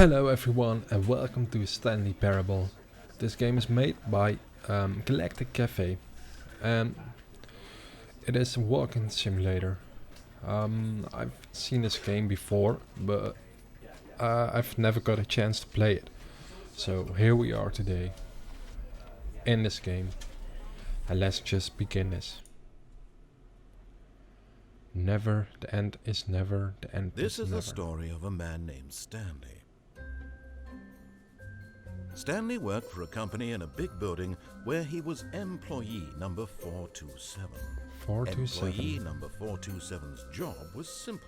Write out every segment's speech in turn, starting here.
Hello everyone and welcome to Stanley Parable. This game is made by Galactic Cafe and it is a walking simulator. I've seen this game before, but I've never got a chance to play it. So here we are today in this game, and let's just begin this. Never, the end is never, the end This is never. the story of a man named Stanley. Stanley worked for a company in a big building where he was employee number 427. 427. Employee number 427's job was simple.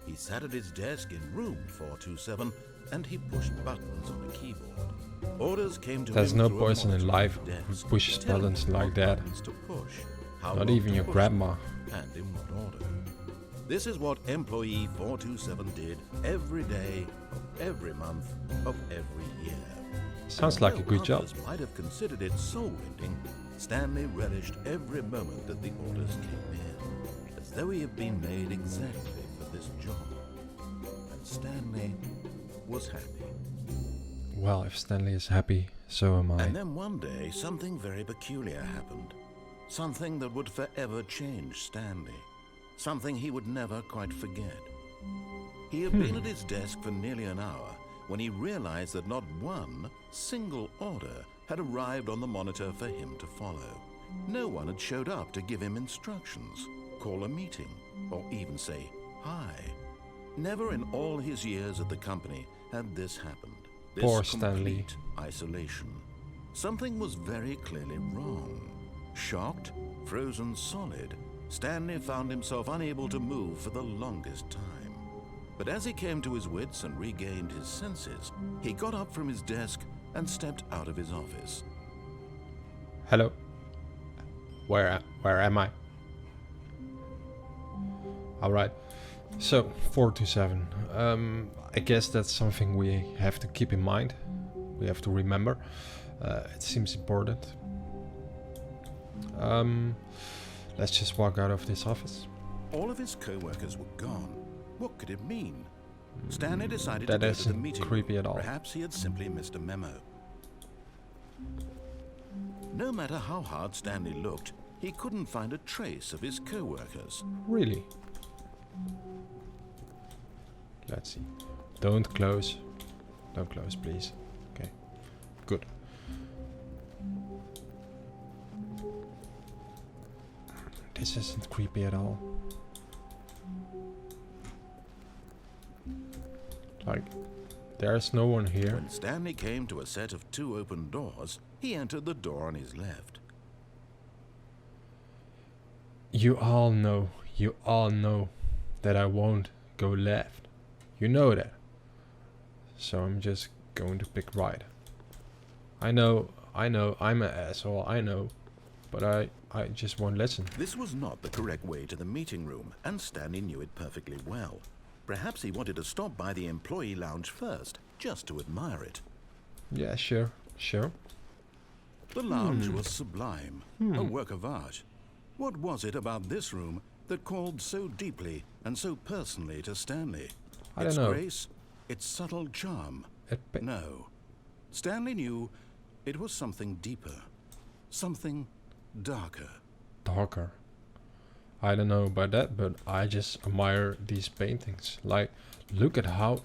He sat at his desk in room 427 and he pushed buttons on a keyboard. Orders came to There's him no through a person in monitor life on his who desk, pushes telling buttons him like what that. buttons to push, how Not long even to your push grandma. them, and in what order. This is what employee 427 did every day of every month of every year. Sounds And like a although good job. others might have considered it soul-rending, Stanley relished every moment that the orders came in, as though he had been made exactly for this job. And Stanley was happy. Well, if Stanley is happy, so am I. And then one day, something very peculiar happened. Something that would forever change Stanley. Something he would never quite forget. He had been at his desk for nearly an hour when he realized that not one single order had arrived on the monitor for him to follow. No one had showed up to give him instructions, call a meeting, or even say hi. Never in all his years at the company had this happened. This Poor Stanley. complete isolation. Something was very clearly wrong. Shocked, frozen solid, Stanley found himself unable to move for the longest time. But as he came to his wits and regained his senses, he got up from his desk and stepped out of his office. Hello. Where am I? Alright. So 427. I guess that's something we have to keep in mind. We have to remember. It seems important. Let's just walk out of this office. All of his co-workers were gone. What could it mean? Stanley decided That to go to the isn't meeting creepy room. at all. Perhaps he had simply missed a memo. No matter how hard Stanley looked, he couldn't find a trace of his co-workers. Really? Let's see. Don't close. Don't close, please. Okay. Good. This isn't creepy at all. Like, there's no one here. When Stanley came to a set of two open doors, he entered the door on his left. You all know that I won't go left. You know that. So I'm just going to pick right. I know, I'm an asshole, I know. But I just won't listen. This was not the correct way to the meeting room, and Stanley knew it perfectly well. Perhaps he wanted to stop by the employee lounge first, just to admire it. Yeah, sure. The lounge was sublime, a work of art. What was it about this room that called so deeply and so personally to Stanley? I don't Its know. grace, its subtle charm. No. Stanley knew it was something deeper, something darker. Darker. I don't know about that, but I just admire these paintings. Like, look at how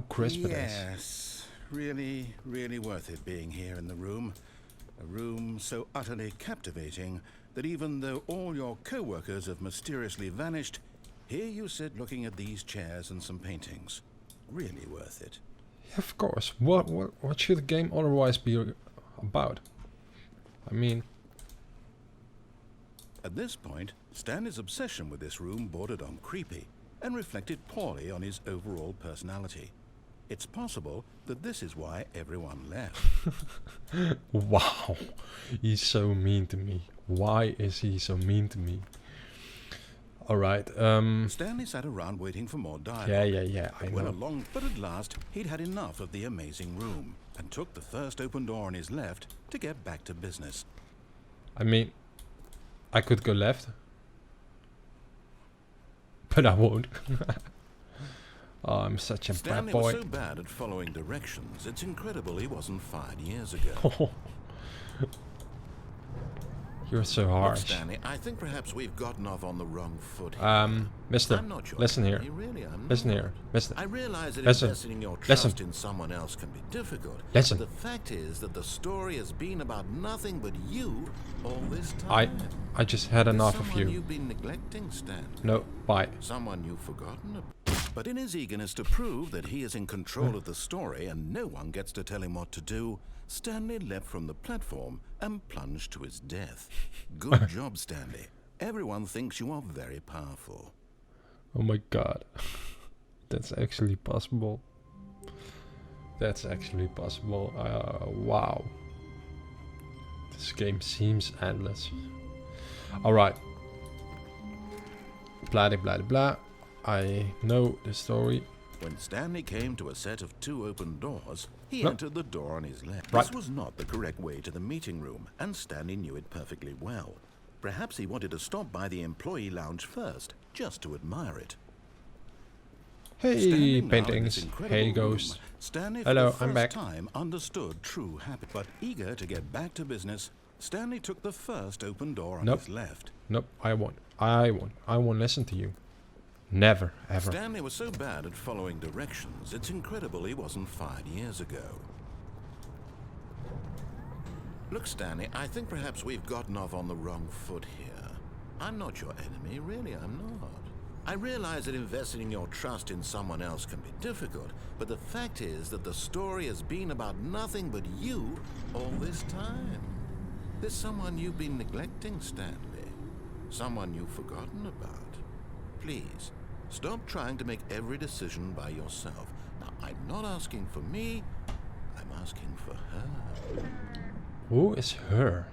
crisp it is. Yes, really, really worth it being here in the room. A room so utterly captivating that even though all your co-workers have mysteriously vanished, here you sit looking at these chairs and some paintings. Really worth it. Yeah, of course. What should a game otherwise be about? I mean, At this point, Stanley's obsession with this room bordered on creepy and reflected poorly on his overall personality. It's possible that this is why everyone left. wow, he's so mean to me. Why is he so mean to me? Alright, Stanley sat around waiting for more dialogue. yeah, I But know. at last, he'd had enough of the amazing room and took the first open door on his left to get back to business. I mean, I could go left. But I won't. Oh, I'm such a bad Stanley boy. was so bad at following directions, it's incredible he wasn't fired years ago. You're so Look, harsh. Stanley, I think perhaps we've gotten off on the wrong foot here. Mister, I'm not your listen here. enemy, really, I'm Listen not. here, mister. I realize that Listen. investing your Listen. trust in someone else can be difficult. Listen. But the fact is that the story has been about nothing but you all this time. I just had There's enough of someone you. you've been neglecting, Stan. No, bye. Someone you've forgotten about. But in his eagerness to prove that he is in control of the story and no one gets to tell him what to do, Stanley leapt from the platform and plunged to his death. Good job, Stanley. Everyone thinks you are very powerful. Oh my god. That's actually possible. That's actually possible. Wow. This game seems endless. Alright. Blah de blah de blah. I know the story. When Stanley came to a set of 2 open doors, he No. entered the door on his left. Right. This was not the correct way to the meeting room, and Stanley knew it perfectly well. Perhaps he wanted to stop by the employee lounge first, just to admire it. Hey, Standing now in paintings. this incredible Hey, room, ghost. Stanley for Hello, the first I'm back. time understood true happiness. But eager to get back to business, Stanley took the first open door on Nope. his left. Nope, I won't. I won't listen to you. Never, ever. Stanley was so bad at following directions, it's incredible he wasn't fired years ago. Look, Stanley, I think perhaps we've gotten off on the wrong foot here. I'm not your enemy, really, I'm not. I realize that investing your trust in someone else can be difficult, but the fact is that the story has been about nothing but you all this time. There's someone you've been neglecting, Stanley. Someone you've forgotten about. Please, stop trying to make every decision by yourself. Now, I'm not asking for me, I'm asking for her. Who is her?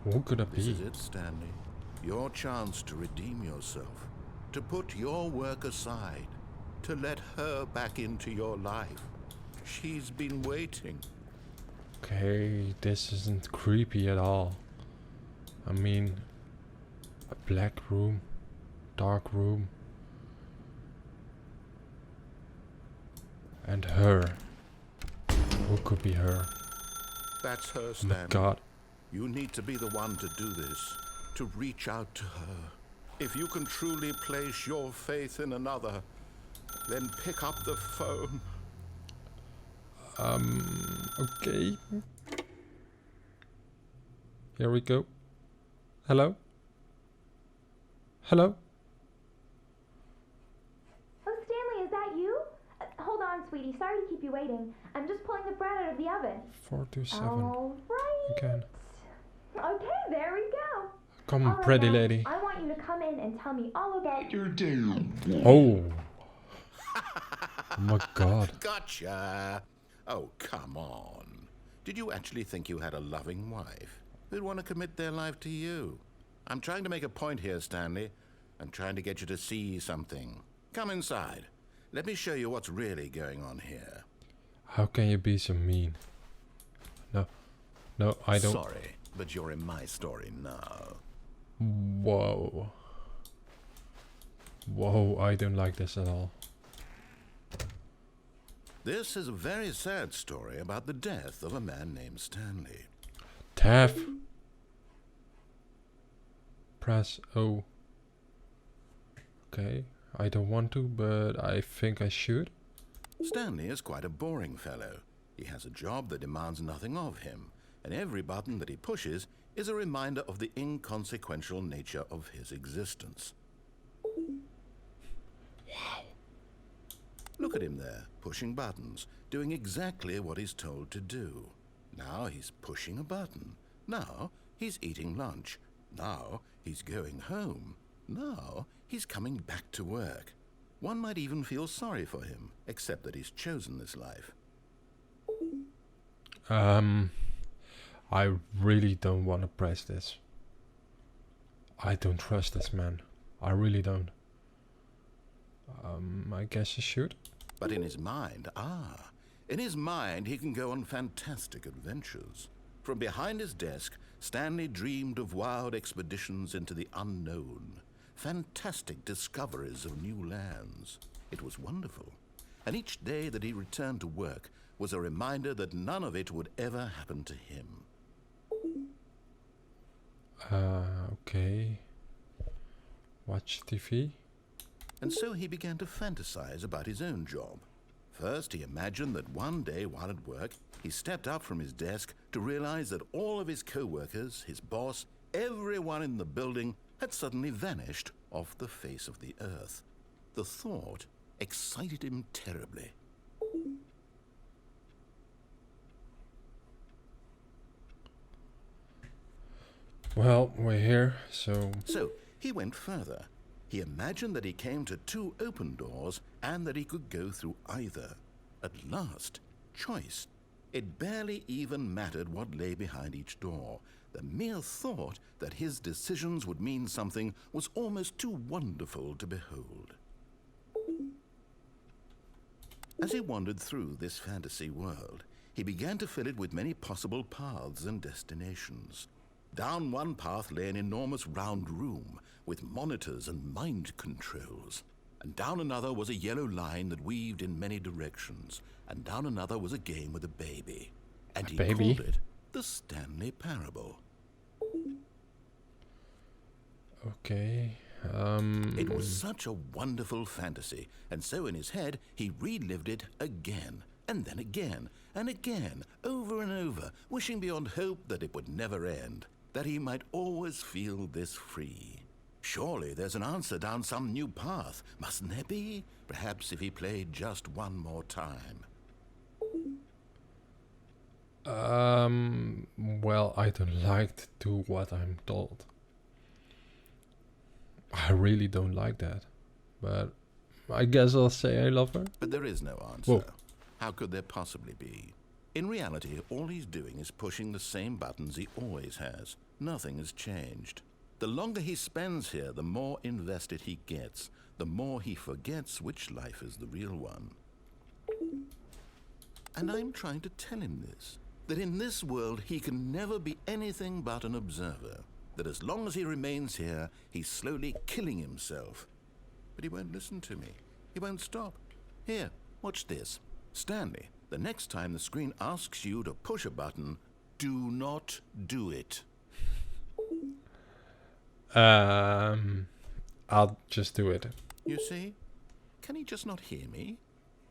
Who could it This be? is it, Stanley. Your chance to redeem yourself. To put your work aside. To let her back into your life. She's been waiting. Okay, this isn't creepy at all. I mean, a black room, dark room, and her. Who could be her? That's her, Oh my Stanley. god. You need to be the one to do this. To reach out to her. If you can truly place your faith in another, then pick up the phone. Okay. Here we go. Hello? Hello? Oh, Stanley, is that you? Hold on, sweetie. Sorry to keep you waiting. I'm just pulling the bread out of the oven. 427. All right. Again. Okay, there we go. Come All on, right, pretty now, lady. I want you to come in and tell me all about your Oh. Oh my god. Gotcha. Oh, come on. Did you actually think you had a loving wife who'd want to commit their life to you? I'm trying to make a point here, Stanley. I'm trying to get you to see something. Come inside. Let me show you what's really going on here. How can you be so mean? No. No, I don't. Sorry, but you're in my story now. Whoa. Whoa, I don't like this at all. This is a very sad story about the death of a man named Stanley. Taff. Press O. Okay, I don't want to, but I think I should. Stanley is quite a boring fellow. He has a job that demands nothing of him, and every button that he pushes is a reminder of the inconsequential nature of his existence. Wow. Look at him there, pushing buttons, doing exactly what he's told to do. Now he's pushing a button. Now he's eating lunch. Now he's going home. Now he's coming back to work. One might even feel sorry for him, except that he's chosen this life. I really don't want to press this. I don't trust this man. I really don't. I guess I should. But in his mind, in his mind he can go on fantastic adventures. From behind his desk, Stanley dreamed of wild expeditions into the unknown. fantastic discoveries of new lands. It was wonderful. And each day that he returned to work was a reminder that none of it would ever happen to him. Okay. Watch TV. And so he began to fantasize about his own job. First, he imagined that one day while at work, he stepped up from his desk to realize that all of his co-workers, his boss, everyone in the building had suddenly vanished off the face of the earth. The thought excited him terribly. Well, we're here, so... So, he went further. He imagined that he came to 2 open doors and that he could go through either. At last, choice. It barely even mattered what lay behind each door. The mere thought that his decisions would mean something was almost too wonderful to behold. As he wandered through this fantasy world, he began to fill it with many possible paths and destinations. Down one path lay an enormous round room with monitors and mind controls. And down another was a yellow line that weaved in many directions. And down another was a game with a baby. And he called it the Stanley Parable. Okay. It was such a wonderful fantasy, and so in his head he relived it again, and then again, and again, over and over, wishing beyond hope that it would never end, that he might always feel this free. Surely there's an answer down some new path, mustn't there be? Perhaps if he played just one more time. Well, I don't like to do what I'm told. I really don't like that. But I guess I'll say I love her. But there is no answer. Whoa. How could there possibly be? In reality, all he's doing is pushing the same buttons he always has. Nothing has changed. The longer he spends here, the more invested he gets, the more he forgets which life is the real one. And I'm trying to tell him this, that in this world he can never be anything but an observer, that as long as he remains here, he's slowly killing himself. But he won't listen to me. He won't stop. Here, watch this. Stanley, the next time the screen asks you to push a button, do not do it. I'll just do it. You see? Can he just not hear me?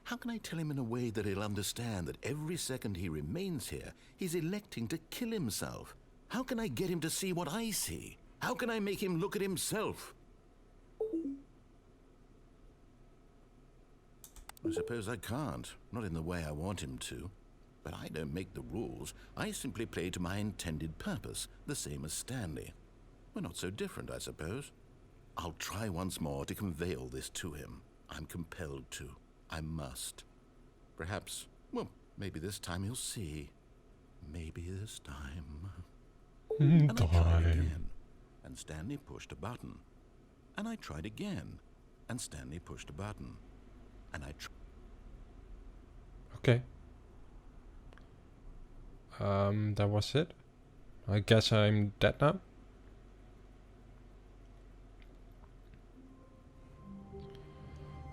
How can I tell him in a way that he'll understand that every second he remains here, he's electing to kill himself? How can I get him to see what I see? How can I make him look at himself? I suppose I can't, not in the way I want him to. But I don't make the rules. I simply play to my intended purpose, the same as Stanley. We're not so different, I suppose. I'll try once more to convey all this to him. I'm compelled to. I must. Perhaps, well, maybe this time he'll see. Maybe this time. And I tried again, and Stanley pushed a button. And I tried again, and Stanley pushed a button. And I Okay. That was it. I guess I'm dead now.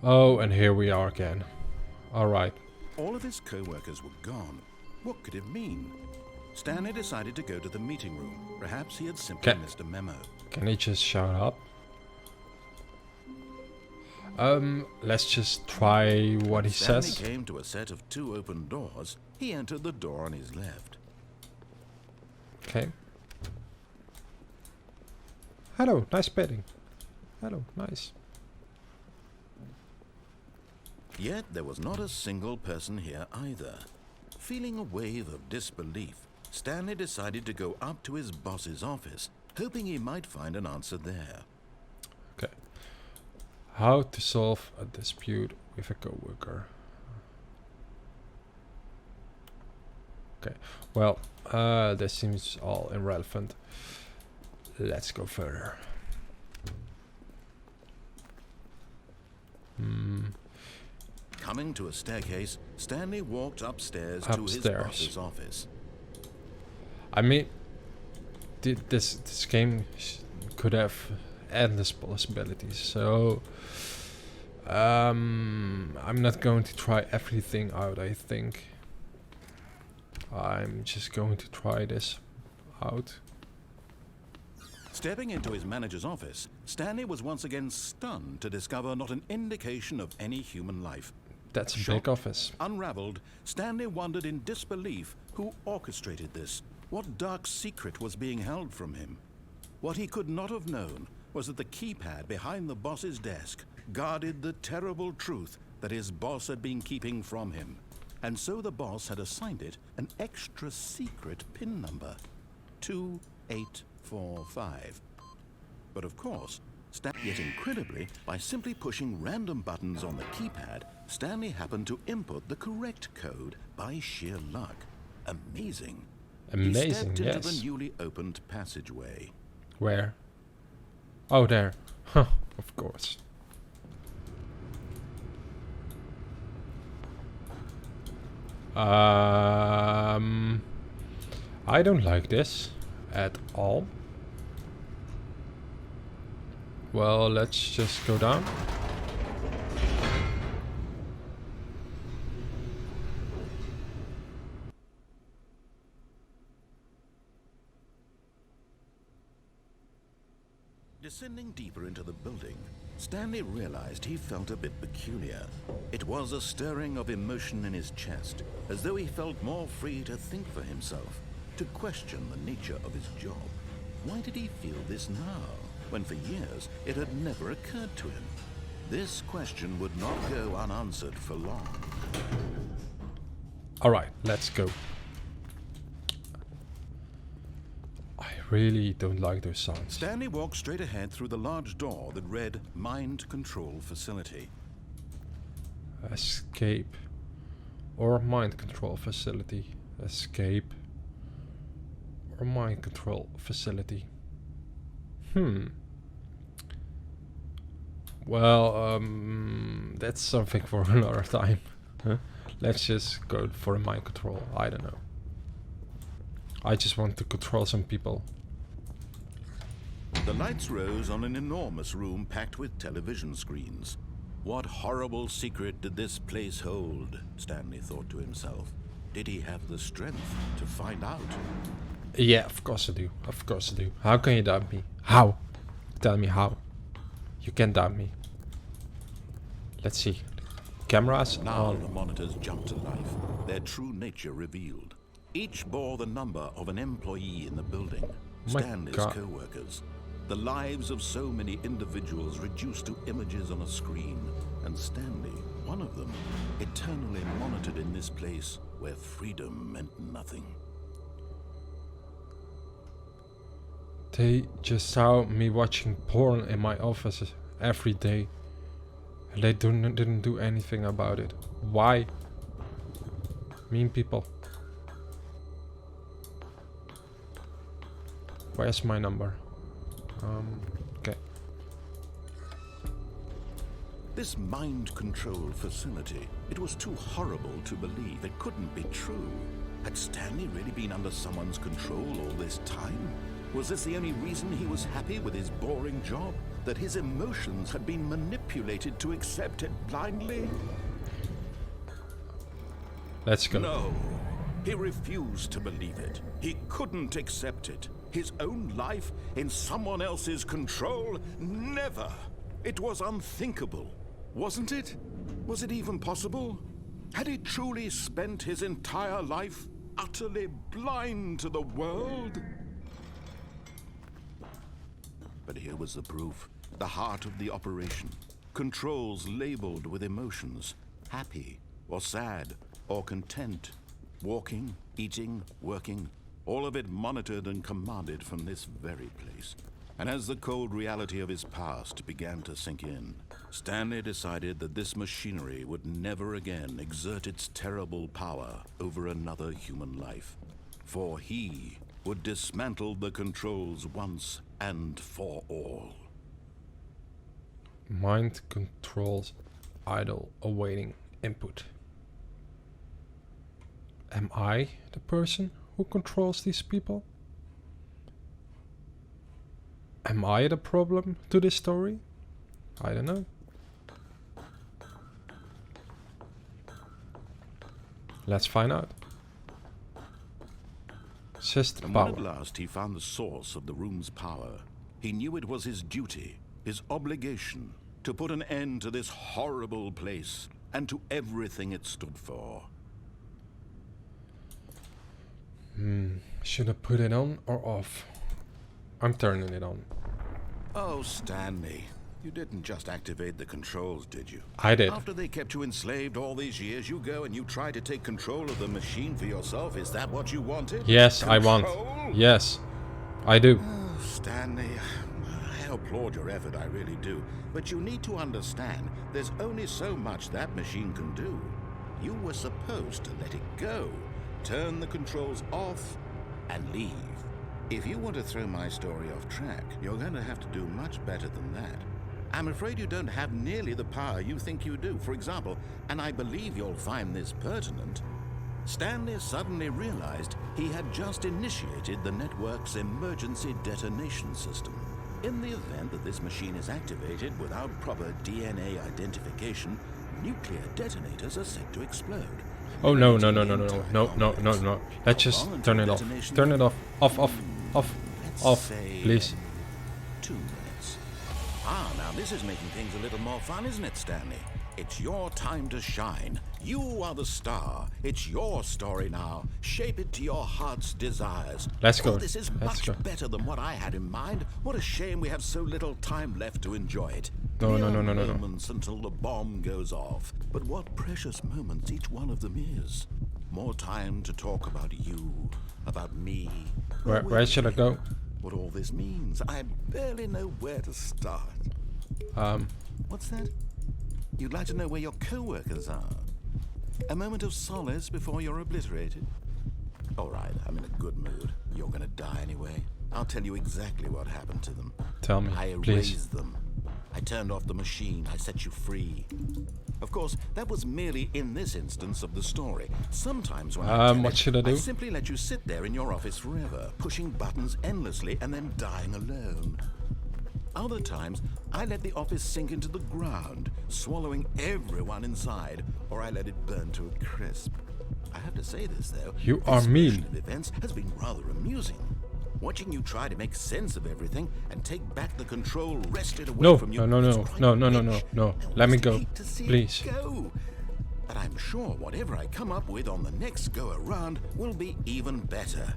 Oh, and here we are again. Alright. All of his co-workers were gone. What could it mean? Stanley decided to go to the meeting room. Perhaps he had simply missed a memo. Can he just shut up? Let's just try what he says. Stanley came to a set of 2 open doors. He entered the door on his left. Okay. Hello, nice petting. Hello, nice. Yet there was not a single person here either. Feeling a wave of disbelief, Stanley decided to go up to his boss's office, hoping he might find an answer there. Okay. How to solve a dispute with a coworker. Okay. Well, this seems all irrelevant. Let's go further. Coming to a staircase, Stanley walked upstairs to his boss's office. I mean, this game could have endless possibilities. So I'm not going to try everything out, I think. I'm just going to try this out. Stepping into his manager's office, Stanley was once again stunned to discover not an indication of any human life. That's a big Shocked, office. Unraveled, Stanley wondered in disbelief who orchestrated this, what dark secret was being held from him. What he could not have known was that the keypad behind the boss's desk guarded the terrible truth that his boss had been keeping from him. And so the boss had assigned it an extra secret PIN number, 2845. But of course, yet incredibly, by simply pushing random buttons on the keypad, Stanley happened to input the correct code by sheer luck. Amazing. He stepped into the newly opened passageway. Where? Oh, there. Huh, of course. I don't like this at all. Well, let's just go down. Descending deeper into the building, Stanley realized he felt a bit peculiar. It was a stirring of emotion in his chest, as though he felt more free to think for himself, to question the nature of his job. Why did he feel this now, when for years it had never occurred to him? This question would not go unanswered for long. Alright, let's go. I really don't like those sounds. Stanley walked straight ahead through the large door that read Mind Control Facility. Escape. Or mind control facility. Escape. Or mind control facility. Well, that's something for another time. Huh? Let's just go for a mind control. I don't know. I just want to control some people. The lights rose on an enormous room packed with television screens. What horrible secret did this place hold? Stanley thought to himself. Did he have the strength to find out? Yeah, of course I do. Of course I do. How can you doubt me? How? Tell me how. You can't doubt me. Let's see. Cameras Now on. the monitors jumped to life, their true nature revealed. Each bore the number of an employee in the building, My Stanley's God. co-workers. The lives of so many individuals reduced to images on a screen, and Stanley, one of them, eternally monitored in this place where freedom meant nothing. They just saw me watching porn in my office every day. And they didn't do anything about it. Why? Mean people. Where's my number? Okay. This mind control facility, it was too horrible to believe. It couldn't be true. Had Stanley really been under someone's control all this time? Was this the only reason he was happy with his boring job? That his emotions had been manipulated to accept it blindly? Let's go. No, he refused to believe it. He couldn't accept it. His own life in someone else's control? Never. It was unthinkable, wasn't it? Was it even possible? Had he truly spent his entire life utterly blind to the world? But here was the proof, the heart of the operation. Controls labeled with emotions, happy or sad or content, walking, eating, working, all of it monitored and commanded from this very place. And as the cold reality of his past began to sink in, Stanley decided that this machinery would never again exert its terrible power over another human life. For he would dismantle the controls once and for all. Mind controls idle, awaiting input. Am I the person who controls these people? Am I the problem to this story? I don't know. Let's find out. System And when power. at last he found the source of the room's power, he knew it was his duty, his obligation, to put an end to this horrible place and to everything it stood for. Should I put it on or off? I'm turning it on. Oh, Stanley, you didn't just activate the controls, did you? I did. After they kept you enslaved all these years, you go and you try to take control of the machine for yourself. Is that what you wanted? Yes, Control? I want. Yes, I do. Oh, Stanley, I applaud your effort, I really do. But you need to understand, there's only so much that machine can do. You were supposed to let it go, turn the controls off, and leave. If you want to throw my story off track, you're going to have to do much better than that. I'm afraid you don't have nearly the power you think you do. For example, and I believe you'll find this pertinent, Stanley suddenly realized he had just initiated the network's emergency detonation system. In the event that this machine is activated without proper DNA identification, nuclear detonators are set to explode. Oh no, no, no, no, no, no, no, no, no, no. Let's just turn it off. Turn it off. Off, off, off, off, please. 2 minutes. Now this is making things a little more fun, isn't it, Stanley? It's your time to shine. You are the star. It's your story now. Shape it to your heart's desires. Let's go. Oh, this is Let's much go. better than what I had in mind. What a shame we have so little time left to enjoy it. No, no, Mere no, no, no, no. moments until the bomb goes off. But what precious moments each one of them is. More time to talk about you, about me. Where should I go? What all this means. I barely know where to start. What's that? You'd like to know where your co-workers are? A moment of solace before you're obliterated? All right, I'm in a good mood. You're gonna die anyway. I'll tell you exactly what happened to them. Tell me, I please. erased them. I turned off the machine. I set you free. Of course, that was merely in this instance of the story. Sometimes when I tell What it, should I do? simply let you sit there in your office forever, pushing buttons endlessly and then dying alone. Other times, I let the office sink into the ground, swallowing everyone inside, or I let it burn to a crisp. I have to say this, though. You are this mean. version of events has been rather amusing. Watching you try to make sense of everything and take back the control wrested away No, from you. no, no, is no, quite no, no, no, no, rich. no. I Let me almost go, hate to see it please. go. But I'm sure whatever I come up with on the next go around will be even better.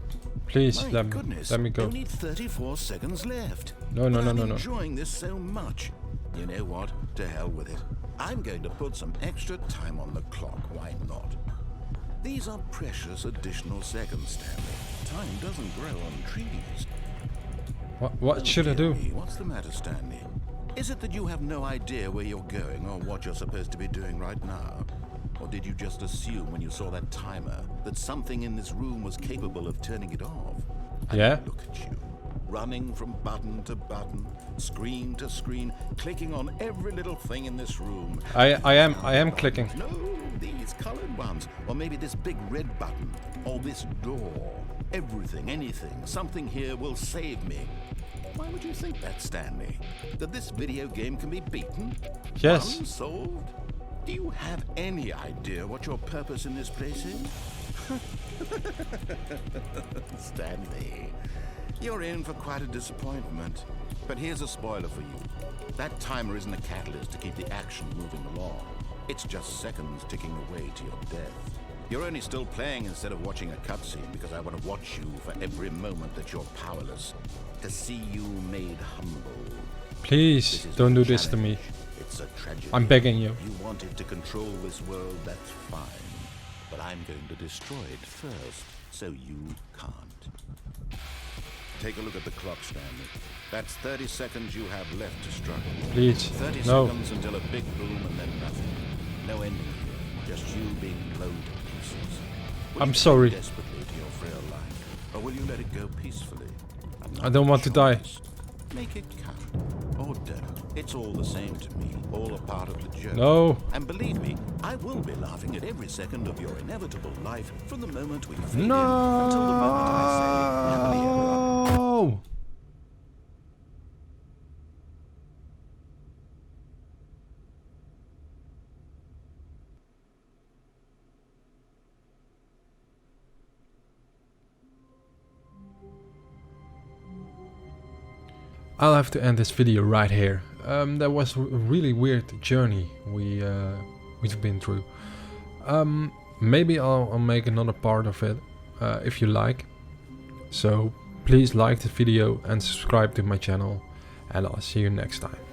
Please, My let goodness, me go. only 34 seconds left. No, no, But no, I'm no, no. enjoying this so much. You know what? To hell with it. I'm going to put some extra time on the clock. Why not? These are precious additional seconds, Stanley. Time doesn't grow on trees. What should I do? Dear me, what's the matter, Stanley? Is it that you have no idea where you're going or what you're supposed to be doing right now? Or did you just assume when you saw that timer that something in this room was capable of turning it off? Yeah? Look at you, running from button to button, screen to screen, clicking on every little thing in this room. I am clicking. No, these colored ones, or maybe this big red button, or this door. Everything, anything, something here will save me. Why would you think that, Stanley? That this video game can be beaten? Yes. Unsolved? Do you have any idea what your purpose in this place is? Stanley, you're in for quite a disappointment. But here's a spoiler for you. That timer isn't a catalyst to keep the action moving along. It's just seconds ticking away to your death. You're only still playing instead of watching a cutscene because I want to watch you for every moment that you're powerless. To see you made humble. Please, This isn't don't a do this to me. challenge. It's a tragedy. I'm begging you. You wanted to control this world, that's fine. But I'm going to destroy it first, so you can't. Take a look at the clock, Stanley. That's 30 seconds you have left to struggle. Please, 30 no. seconds until a big boom and then nothing. No ending here. Just you being blown to pieces. Will I'm you sorry. cling desperately to your frail life, or will you let it go peacefully? I don't want to die. Choice. Make it count. Or don't. It's all the same to me. All a part of the joke. No. And believe me, I will be laughing at every second of your inevitable life from the moment we fade in No. until the moment I say happily ever after. I'll have to end this video right here. That was a really weird journey we've been through. Maybe I'll make another part of it if you like. So please like the video and subscribe to my channel, and I'll see you next time.